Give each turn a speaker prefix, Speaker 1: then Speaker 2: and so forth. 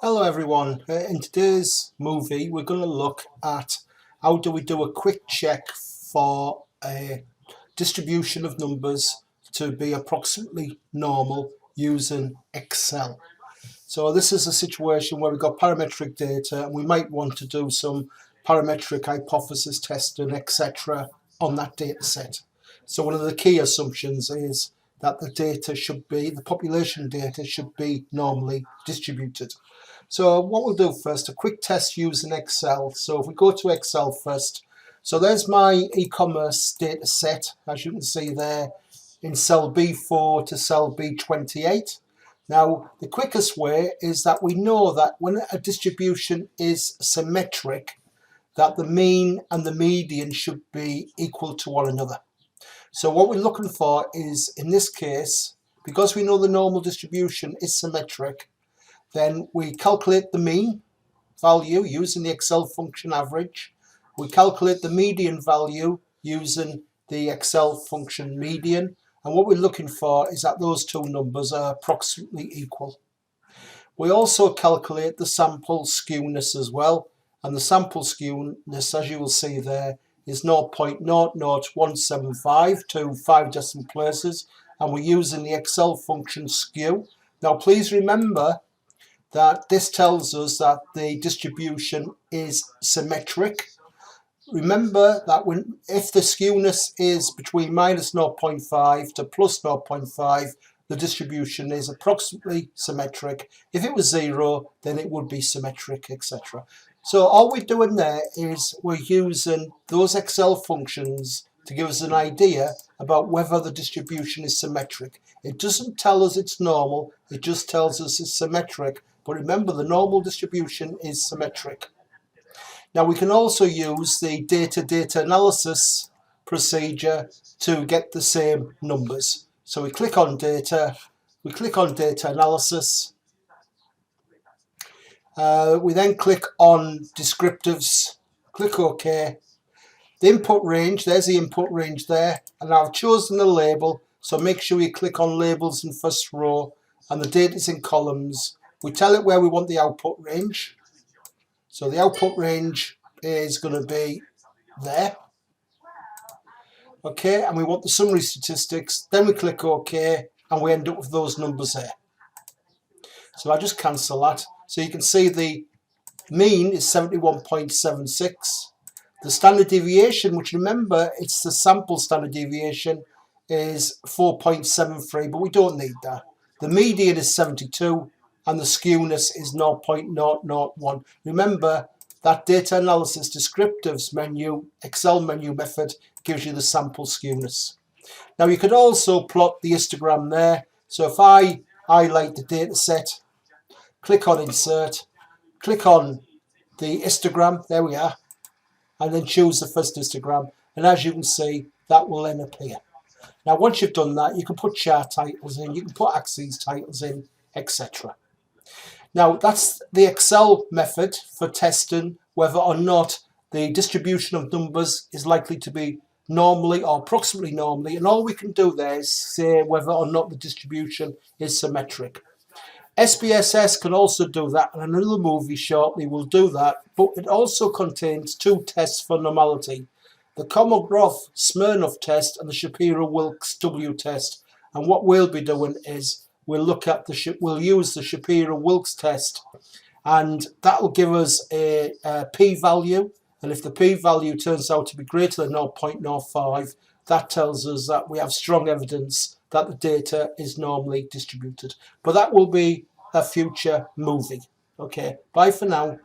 Speaker 1: Hello everyone. In today's movie we're going to look at how do we do a quick check for a distribution of numbers to be approximately normal using Excel. So this is a situation where we've got parametric data and we might want to do some parametric hypothesis testing, etc. on that data set. So one of the key assumptions is that the population data should be normally distributed. So what we'll do first, a quick test using Excel. So if we go to Excel first, so there's my e-commerce data set, as you can see there, in cell B4 to cell B28. Now, the quickest way is that we know that when a distribution is symmetric, that the mean and the median should be equal to one another. So what we're looking for is, in this case, because we know the normal distribution is symmetric, then we calculate the mean value using the Excel function average. We calculate the median value using the Excel function median. And what we're looking for is that those two numbers are approximately equal. We also calculate the sample skewness as well. And the sample skewness, as you will see there, is 0.00175 to 5 decimal places. And we're using the Excel function skew. Now, please remember that this tells us that the distribution is symmetric. Remember that if the skewness is between minus 0.5 to plus 0.5, the distribution is approximately symmetric. If it was 0, then it would be symmetric, etc. So all we're doing there is we're using those Excel functions to give us an idea about whether the distribution is symmetric. It doesn't tell us it's normal, it just tells us it's symmetric. But remember, the normal distribution is symmetric. Now we can also use the data analysis procedure to get the same numbers. So we click on data, we click on data analysis, we then click on descriptives, click OK. The input range, there's the input range there, and I've chosen the label, so make sure you click on labels in first row, and the data is in columns. We tell it where we want the output range. So the output range is going to be there. Okay, and we want the summary statistics. Then we click OK, and we end up with those numbers there. So I just cancel that. So you can see the mean is 71.76. The standard deviation, which remember, it's the sample standard deviation, is 4.73, but we don't need that. The median is 72. And the skewness is 0.001. Remember that data analysis descriptives menu, Excel menu method, gives you the sample skewness. Now you could also plot the histogram there. So if I highlight the data set, click on insert, click on the histogram, there we are, and then choose the first histogram. And as you can see, that will then appear. Now once you've done that, you can put chart titles in, you can put axes titles in, etc. Now that's the Excel method for testing whether or not the distribution of numbers is likely to be normally or approximately normally, and all we can do there is say whether or not the distribution is symmetric. SPSS can also do that, and another movie shortly will do that, but it also contains two tests for normality: the Kolmogorov-Smirnov test and the Shapiro-Wilks W test. And what we'll be doing is we'll use the Shapiro-Wilks test, and that will give us a p-value, and if the p-value turns out to be greater than 0.05, that tells us that we have strong evidence that the data is normally distributed. But that will be a future movie. Okay, bye for now.